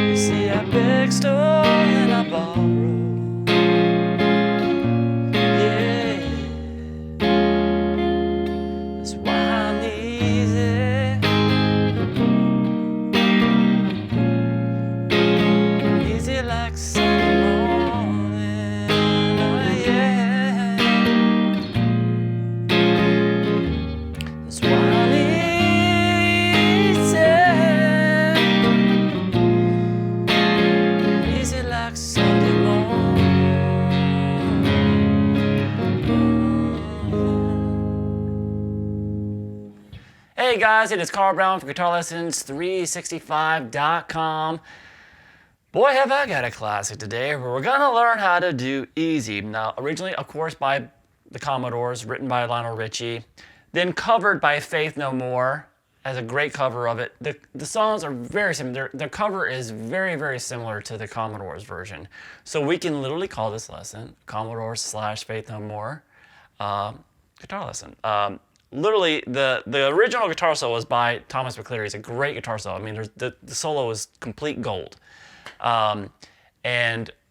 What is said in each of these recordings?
You see, I beg, stole, and I borrow. Hey guys, it is Carl Brown for guitarlessons365.com. Boy, have I got a classic today where we're going to learn how to do Easy. Now, originally, of course, by the Commodores, written by Lionel Richie, then covered by Faith No More as a great cover of it. The songs are very similar. Their cover is very, very similar to the Commodores version. So we can literally call this lesson Commodores / Faith No More guitar lesson. Literally, the original guitar solo was by Thomas McClary. It's a great guitar solo. I mean, the solo is complete gold. And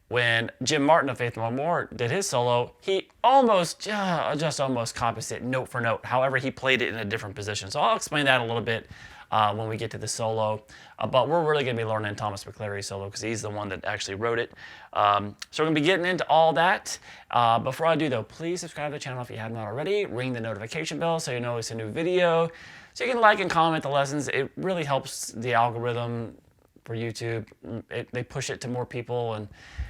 when Jim Martin of Faith No More did his solo, he almost copies it note for note. However, he played it in a different position. So I'll explain that a little bit when we get to the solo. But we're really going to be learning Thomas McClary's solo because he's the one that actually wrote it. So we're going to be getting into all that. Before I do, though, please subscribe to the channel if you have not already. Ring the notification bell so you know it's a new video. So you can like and comment the lessons. It really helps the algorithm for YouTube. They push it to more people, and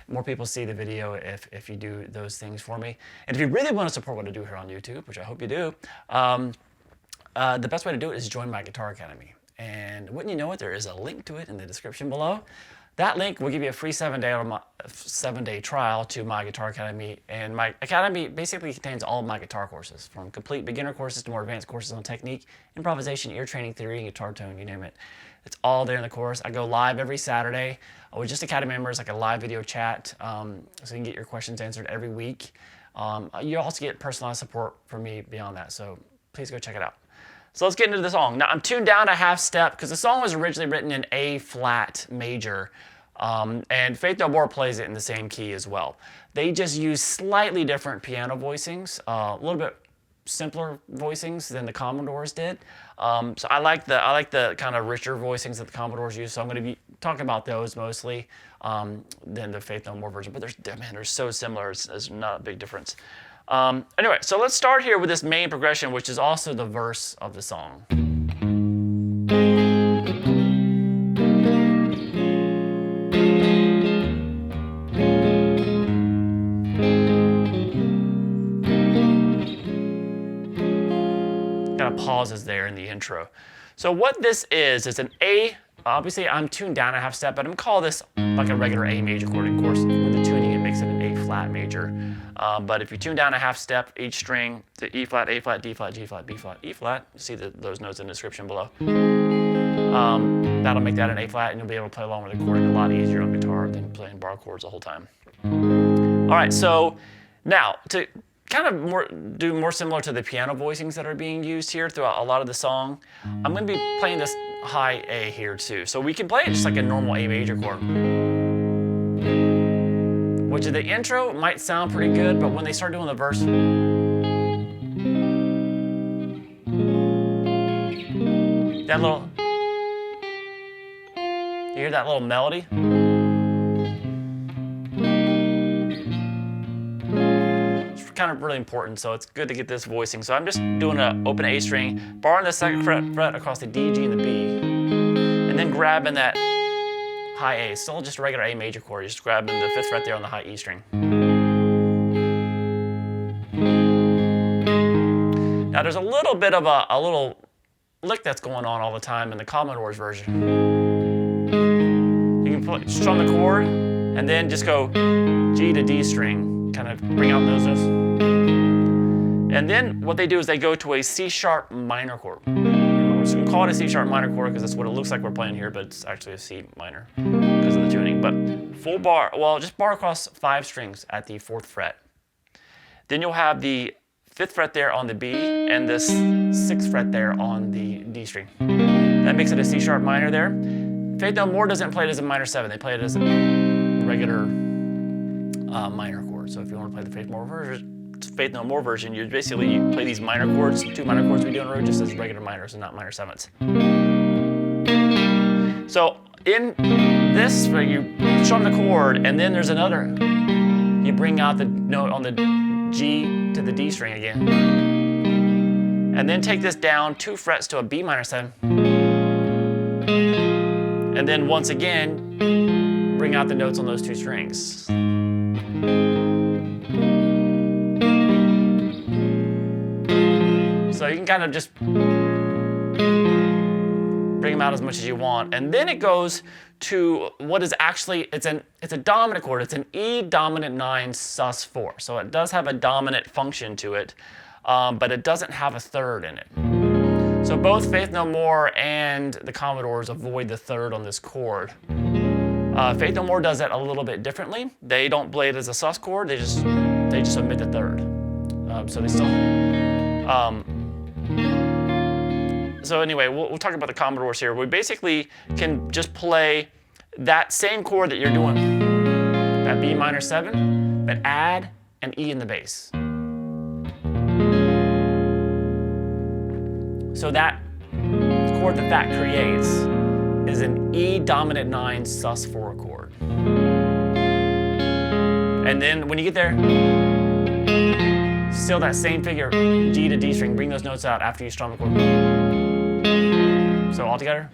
more people see the video if you do those things for me. And if you really want to support what I do here on YouTube, which I hope you do, the best way to do it is join my Guitar Academy. And wouldn't you know it, there is a link to it in the description below. That link will give you a free 7-day trial to my Guitar Academy. And my Academy basically contains all of my guitar courses, from complete beginner courses to more advanced courses on technique, improvisation, ear training, theory, and guitar tone, you name it. It's all there in the course. I go live every Saturday with just Academy members, like a live video chat, so you can get your questions answered every week. You also get personalized support from me beyond that, so please go check it out. So let's get into the song. Now, I'm tuned down a half step because the song was originally written in A flat major, and Faith No More plays it in the same key as well. They just use slightly different piano voicings, a little bit simpler voicings than the Commodores did. So I like the kind of richer voicings that the Commodores use. So I'm going to be talking about those mostly than the Faith No More version. But they're so similar. It's not a big difference. Anyway, so let's start here with this main progression, which is also the verse of the song. Kind of pauses there in the intro. So what this is an A. Obviously, I'm tuned down a half step, but I'm going to call this like a regular A major chord. Of course, with the tuning, it makes it an A flat major. But if you tune down a half step each string to E flat, A flat, D flat, G flat, B flat, E flat, you see those notes in the description below. That'll make that an A flat, and you'll be able to play along with the chord a lot easier on guitar than playing bar chords the whole time. All right, so now to kind of do more similar to the piano voicings that are being used here throughout a lot of the song, I'm going to be playing this high A here too. So we can play it just like a normal A major chord, which in the intro might sound pretty good, but when they start doing the verse, that little, you hear that little melody? Kind of really important, so it's good to get this voicing. So I'm just doing an open A string, barring the second fret across the D, G, and the B, and then grabbing that high A. Still just a regular A major chord, just grabbing the 5th fret there on the high E string. Now there's a little bit of a little lick that's going on all the time in the Commodores version. You can strum the chord and then just go G to D string, kind of bring out those notes. And then what they do is they go to a C sharp minor chord. We're just going to call it a C sharp minor chord because that's what it looks like we're playing here, but it's actually a C minor because of the tuning. But full bar, well, just bar across 5 strings at the 4th fret. Then you'll have the 5th fret there on the B and the 6th fret there on the D string. That makes it a C sharp minor there. Faith No More doesn't play it as a minor 7. They play it as a regular minor chord. So if you want to play the Faith No More version, you basically play these minor chords, 2 minor chords we do in a row, just as regular minors and not minor 7s. So in this, where you strum the chord, and then there's another, you bring out the note on the G to the D string again. And then take this down 2 frets to a B minor 7. And then once again, bring out the notes on those 2 strings. So you can kind of just bring them out as much as you want. And then it goes to what is actually, it's a dominant chord. It's an E dominant 9 sus 4. So it does have a dominant function to it, but it doesn't have a third in it. So both Faith No More and the Commodores avoid the third on this chord. Faith No More does that a little bit differently. They don't play it as a sus chord. They just omit the third. So they still. So anyway, we'll talk about the Commodores here. We basically can just play that same chord that you're doing, that B minor 7, but add an E in the bass. So that chord that creates is an E dominant 9 sus 4 chord. And then when you get there, still that same figure, G to D string, bring those notes out after you strum the chord. So all together.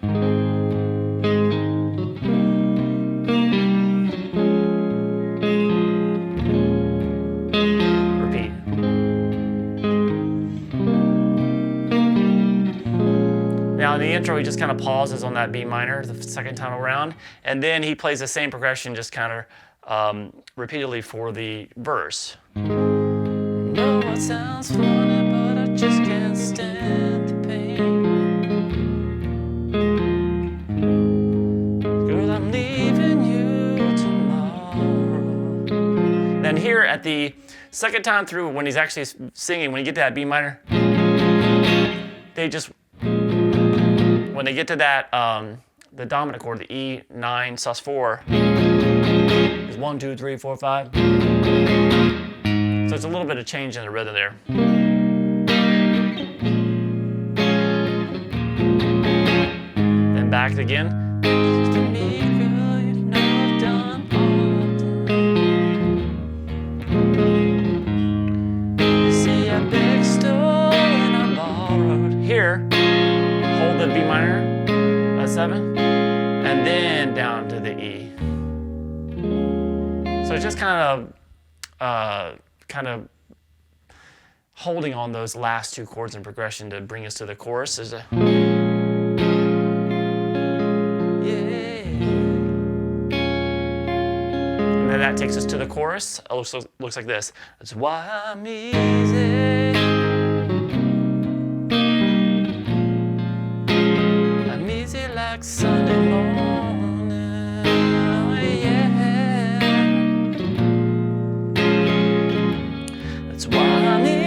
Now in the intro, he just kind of pauses on that B minor the second time around, and then he plays the same progression just kind of repeatedly for the verse. No, it sounds funny, but I just can't stand the pain. 'Cause I'm leaving you tomorrow. Then here at the second time through, when he's actually singing, when you get to that B minor, they just, when they get to that, the dominant chord, the E9 sus 4, is 1, 2, 3, 4, 5. So it's a little bit of change in the rhythm there. Then back again. See, I begged, stole, and I borrowed. Here, hold the B minor, 7, and then down to the E. So it's just kind of holding on those last 2 chords in progression to bring us to the chorus. There's a and then that takes us to the chorus. It looks like this. That's why I'm easy. I'm easy like Sunday morning. Oh, yeah. That's why I'm easy.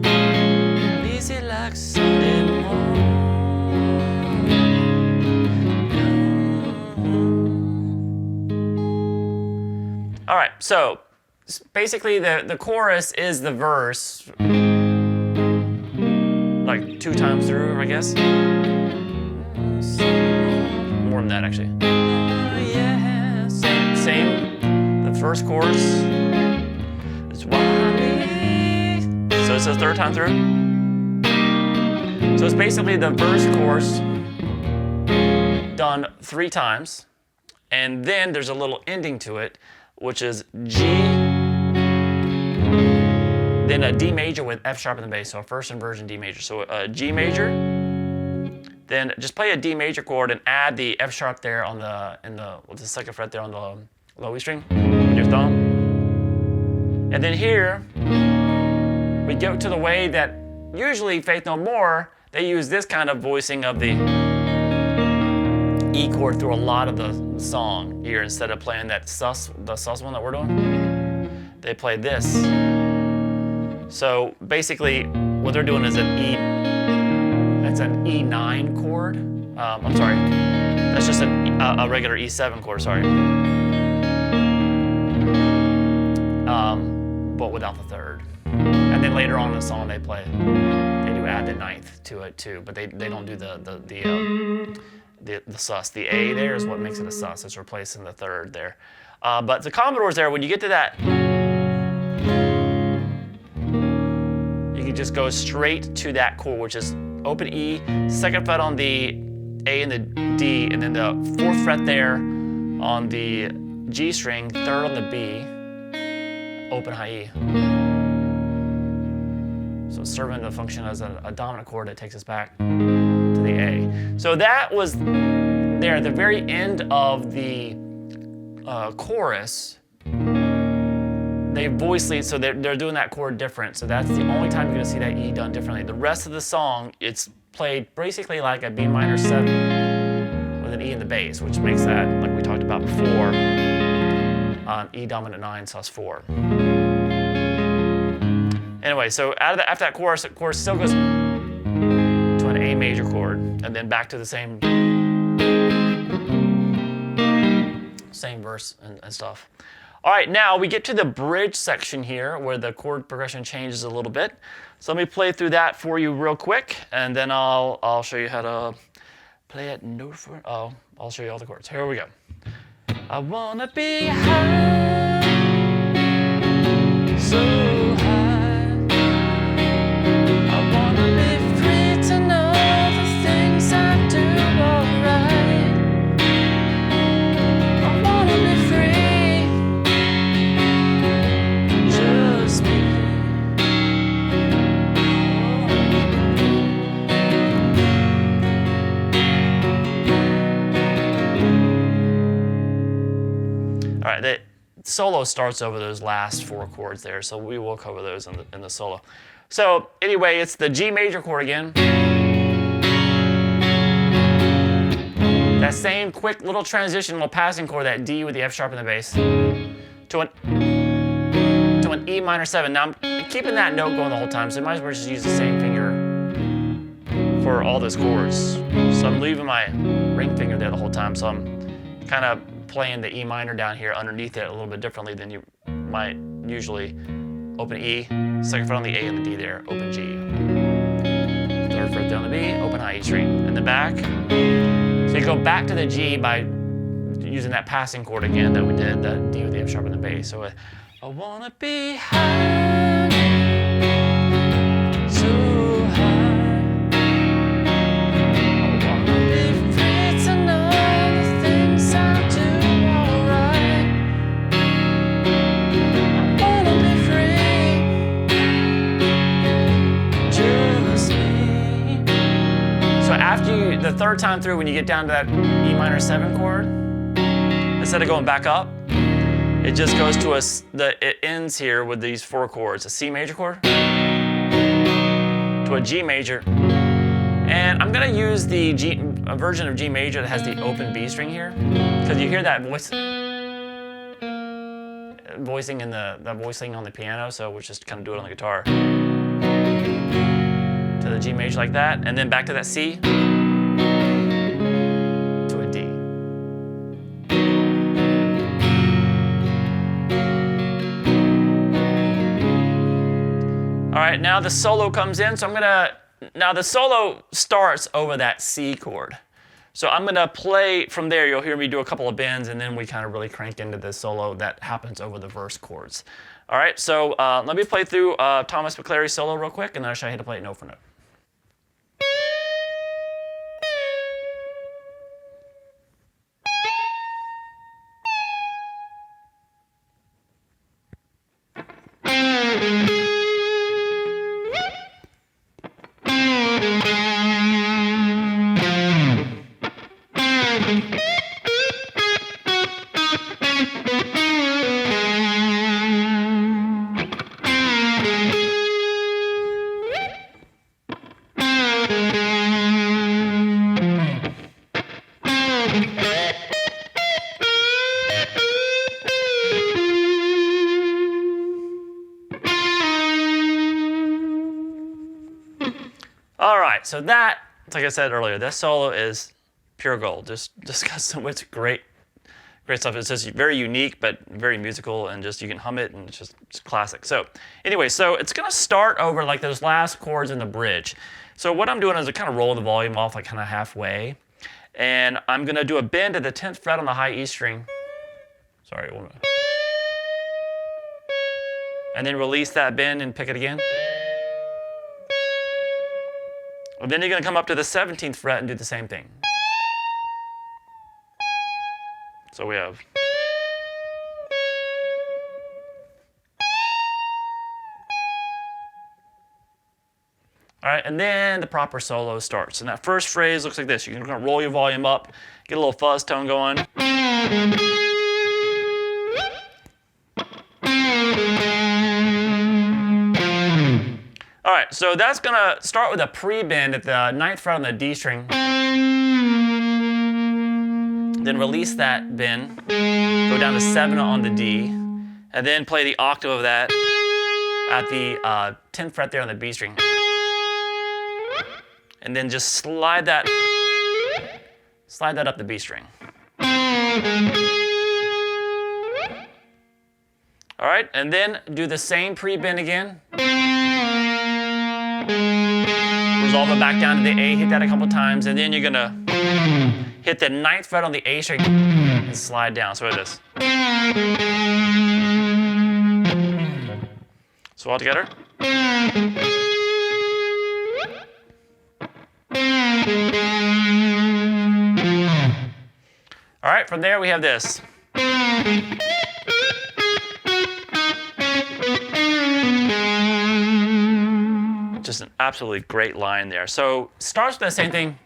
I'm easy like Sunday morning. All right, so basically the chorus is the verse, like 2 times through, I guess. More than that, actually. Yeah, same. The first chorus is why me. So it's the 3rd time through. So it's basically the verse chorus done 3 times, and then there's a little ending to it, which is G, then a D major with F sharp in the bass, so a first inversion D major. So a G major, then just play a D major chord and add the F sharp there on the what's the 2nd fret there on the low E string with your thumb. And then here we go to the way that usually Faith No More, they use this kind of voicing of the E chord through a lot of the song here instead of playing that the sus one that we're doing. They play this. So basically what they're doing is an that's an E9 chord. I'm sorry, that's just a regular E7 chord, sorry. But without the third. And then later on in the song they do add the ninth to it too, but they don't do the sus. The A there is what makes it a sus. It's replacing the third there. But the Commodores there, when you get to that, you can just go straight to that chord, which is open E, second fret on the A and the D, and then the 4th fret there on the G string, 3rd on the B, open high E. So it's serving the function as a dominant chord that takes us back to the A. So that was there at the very end of the chorus. They voice lead, so they're doing that chord different. So that's the only time you're going to see that E done differently. The rest of the song, it's played basically like a B minor 7 with an E in the bass, which makes that, like we talked about before, on E dominant 9 sus 4. Anyway, so after that chorus, the chorus still goes to an A major chord, and then back to the same verse and stuff. All right, now we get to the bridge section here where the chord progression changes a little bit. So let me play through that for you real quick, and then I'll show you how to play it note for. Oh, I'll show you all the chords. Here we go. I wanna be high, so high. I wanna be free to know the things I do alright. I wanna be free, just me. All right, the solo starts over those last 4 chords there, so we will cover those in the solo. So anyway, it's the G major chord again. That same quick little transition, little passing chord, that D with the F sharp in the bass, to an E minor 7. Now I'm keeping that note going the whole time, so I might as well just use the same finger for all those chords. So I'm leaving my ring finger there the whole time, so I'm kind of playing the E minor down here underneath it a little bit differently than you might usually. Open E, second fret on the A and the D there, open G. 3rd fret there on the B, open high E string. In the back, so you go back to the G by using that passing chord again that we did, that D with the F sharp in the bass. So I wanna be high, so high. I wanna be free to know the things I do. After the 3rd time through, when you get down to that E minor 7 chord, instead of going back up, it just goes to it ends here with these 4 chords: a C major chord to a G major, and I'm gonna use a version of G major that has the open B string here, because you hear that voicing in the voicing on the piano, so we'll just kind of do it on the guitar. To the G major like that, and then back to that C, to a D. All right, now the solo comes in, so now the solo starts over that C chord. So I'm gonna play from there. You'll hear me do a couple of bends, and then we kind of really crank into the solo that happens over the verse chords. All right, so let me play through Thomas McClary's solo real quick, and then I'll show you how to play it note for note. All right, so that like I said earlier, that solo is pure gold. Just got so much great stuff. It's just very unique, but very musical, and just you can hum it, and it's just classic. So anyway, so it's gonna start over like those last chords in the bridge. So what I'm doing is I'm kind of rolling the volume off like kind of halfway, and I'm gonna do a bend at the 10th fret on the high E string. Sorry, 1 minute. And then release that bend and pick it again. And then you're going to come up to the 17th fret and do the same thing. So we have. All right, and then the proper solo starts. And that first phrase looks like this. You're going to roll your volume up, get a little fuzz tone going. All right, so that's gonna start with a pre-bend at the 9th fret on the D string. Then release that bend, go down to 7 on the D, and then play the octave of that at the 10th fret there on the B string. And then just slide that up the B string. All right, and then do the same pre-bend again. Resolve it back down to the A, hit that a couple times, and then you're gonna hit the 9th fret on the A string and slide down. So it is. So all together. All right, from there we have this. Just an absolutely great line there. So starts with the same thing.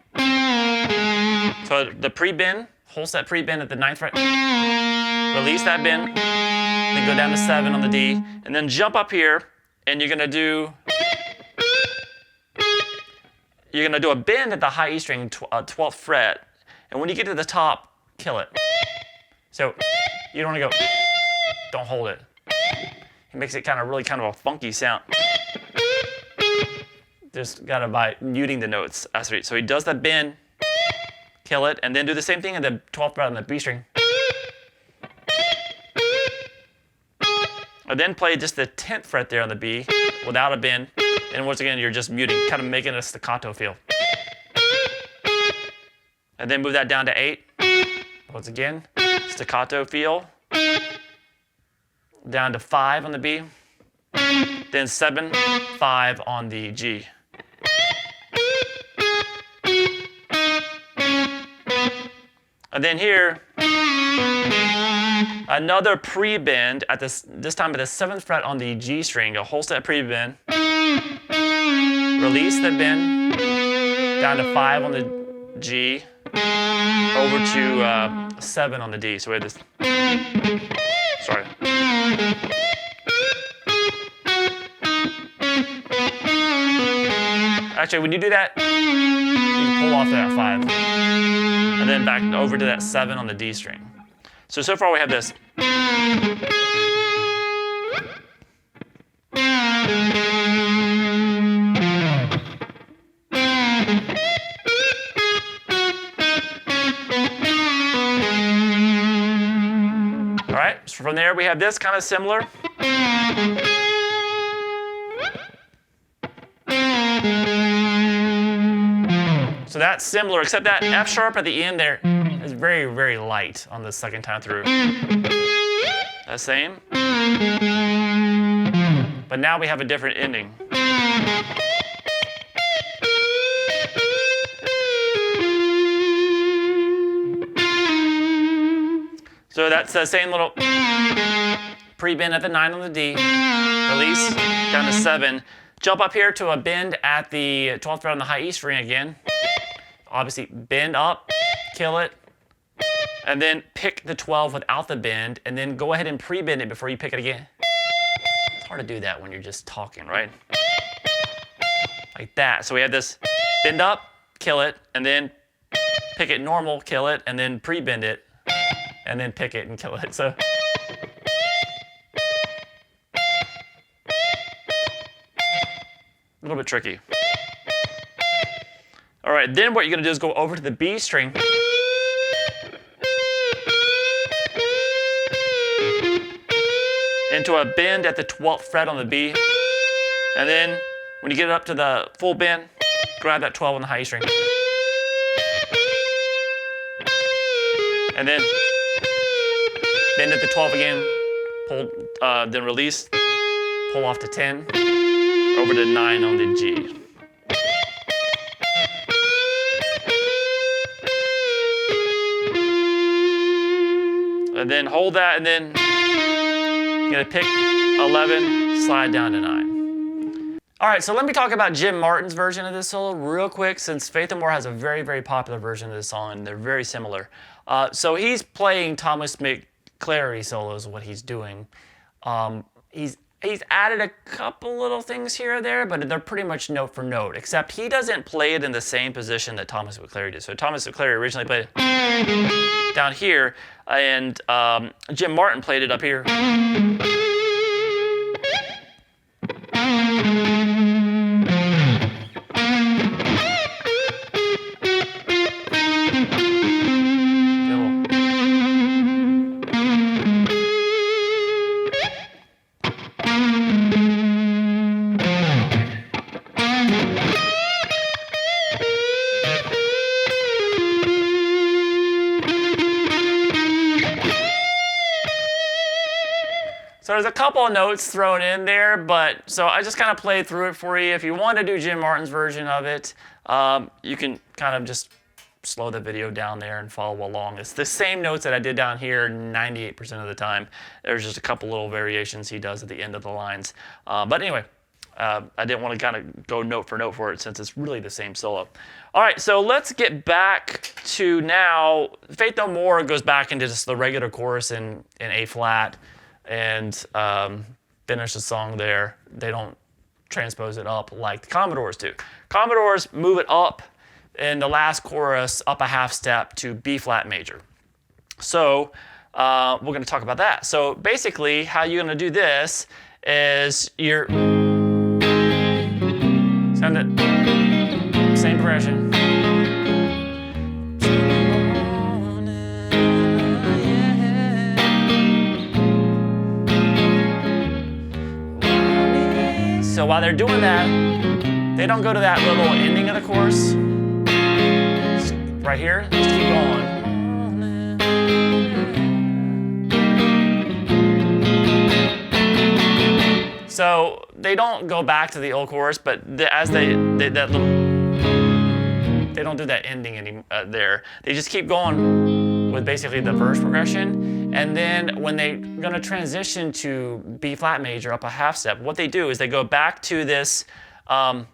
So the pre-bend, holds that pre-bend at the 9th fret. Release that bend, then go down to 7 on the D, and then jump up here, and you're gonna do a bend at the high E string, 12th fret, and when you get to the top, kill it. So you don't wanna go, don't hold it. It makes it really kind of a funky sound. Just got it by muting the notes. So he does that bend, kill it, and then do the same thing at the 12th fret on the B string. And then play just the 10th fret there on the B without a bend. And once again, you're just muting, kind of making a staccato feel. And then move that down to 8. Once again, staccato feel. Down to 5 on the B. Then 7, 5 on the G. And then here, another pre-bend at this time at the 7th fret on the G string, a whole set pre-bend. Release the bend down to 5 on the G, over to 7 on the D. So we have this. Sorry. Actually, when you do that, you can pull off that 5. And then back over to that 7 on the D string. So far we have this. All right, so from there we have this kind of similar. So that's similar, except that F sharp at the end there is very, very light on the second time through. That same. But now we have a different ending. So that's the same little pre-bend at the 9 on the D, release down to 7. Jump up here to a bend at the 12th fret on the high E string again. Obviously, bend up, kill it, and then pick the 12 without the bend, and then go ahead and pre-bend it before you pick it again. It's hard to do that when you're just talking, right? Like that. So we have this bend up, kill it, and then pick it normal, kill it, and then pre-bend it, and then pick it and kill it. So. A little bit tricky. All right, then what you're gonna do is go over to the B string. Into a bend at the 12th fret on the B. And then when you get it up to the full bend, grab that 12 on the high E string. And then bend at the 12 again, pull, then release, pull off to 10, over to 9 on the G. And then hold that, and then you're gonna pick 11, slide down to 9. All right, so let me talk about Jim Martin's version of this solo real quick, since Faith No More has a very, very popular version of this song, and they're very similar. So he's playing Thomas McClary solos, what he's doing. He's added a couple little things here or there, but they're pretty much note for note, except he doesn't play it in the same position that Thomas McClary did. So Thomas McClary originally played it down here, and Jim Martin played it up here. So there's a couple of notes thrown in there, but so I just kind of played through it for you. If you want to do Jim Martin's version of it, you can kind of just slow the video down there and follow along. It's the same notes that I did down here 98% of the time. There's just a couple little variations he does at the end of the lines. But anyway, I didn't want to kind of go note for note for it since it's really the same solo. All right, so let's get back to now. Faith No More goes back into just the regular chorus in A flat. And finish the song there. They don't transpose it up like the Commodores do. Commodores move it up in the last chorus up a half step to B flat major. So we're going to talk about that. So basically, how you're going to do this is you're send it same progression. So while they're doing that, they don't go to that little ending of the chorus. Just right here, just keep going. So they don't go back to the old chorus, but as they don't do that ending there. They just keep going with basically the verse progression. And then when they're going to transition to B flat major up a half step, what they do is they go back to this, when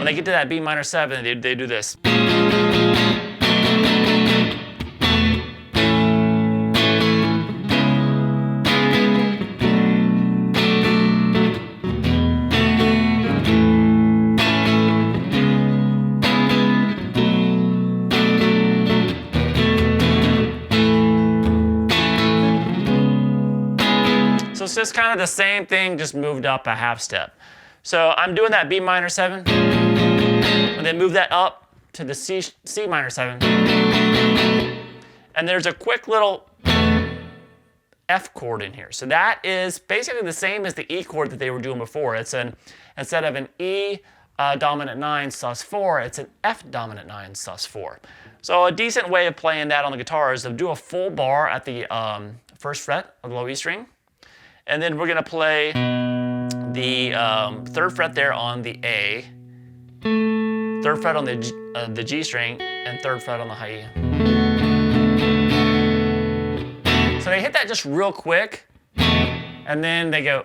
they get to that B minor 7, they do this. So it's just kind of the same thing, just moved up a half step. So I'm doing that B minor 7, and then move that up to the C minor 7. And there's a quick little F chord in here. So that is basically the same as the E chord that they were doing before. It's instead of an E dominant 9 sus 4, it's an F dominant 9 sus 4. So a decent way of playing that on the guitar is to do a full bar at the first fret of the low E string. And then we're going to play the 3rd fret there on the A, 3rd fret on the G string, and 3rd fret on the high E. So they hit that just real quick, and then they go,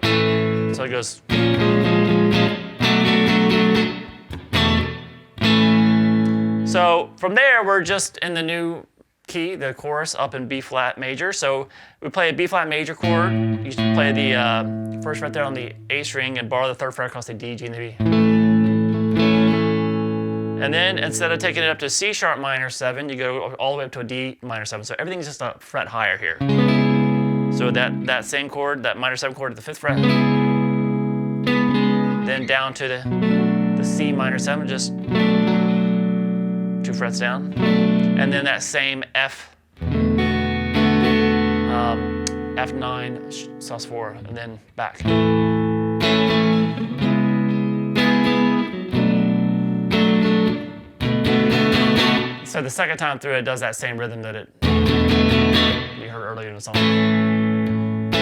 so it goes. So from there, we're just in the new key, the chorus up in B flat major. So we play a B flat major chord. You play the 1st fret there on the A string and borrow the 3rd fret across the D, G, and the B. And then instead of taking it up to C sharp minor 7, you go all the way up to a D minor 7. So everything's just a fret higher here. So that same chord, that minor 7 chord at the 5th fret, then down to the C minor 7, just 2 frets down, and then that same F9, sus4, and then back. So the second time through, it does that same rhythm that you heard earlier in the song. And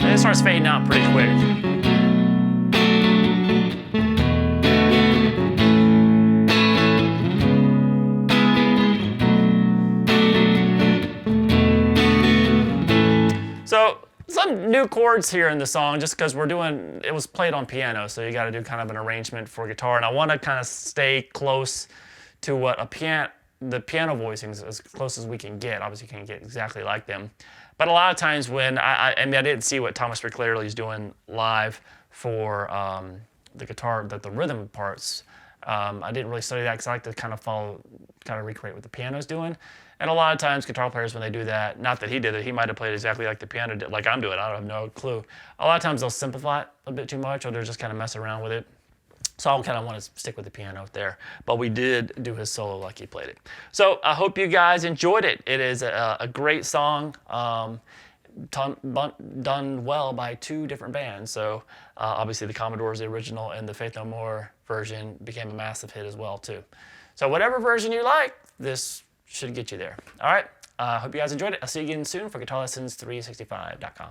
it starts fading out pretty quick. So some new chords here in the song, just because it was played on piano, so you got to do kind of an arrangement for guitar, and I want to kind of stay close to what the piano voicings, as close as we can get. Obviously, you can't get exactly like them, but a lot of times when I didn't see what Thomas McClary is doing live for the guitar, the rhythm parts. I didn't really study that because I like to kind of recreate what the piano's doing. And a lot of times guitar players, when they do that, not that he did it, he might have played exactly like the piano did, like I'm doing, I have no clue. A lot of times they'll simplify it a bit too much, or they'll just kind of mess around with it. So I'll kind of want to stick with the piano there. But we did do his solo like he played it. So I hope you guys enjoyed it. It is a great song, done well by 2 different bands. So obviously the Commodores, the original, and the Faith No More version became a massive hit as well too. So whatever version you like, this should get you there. All right, hope you guys enjoyed it. I'll see you again soon for guitarlessons365.com.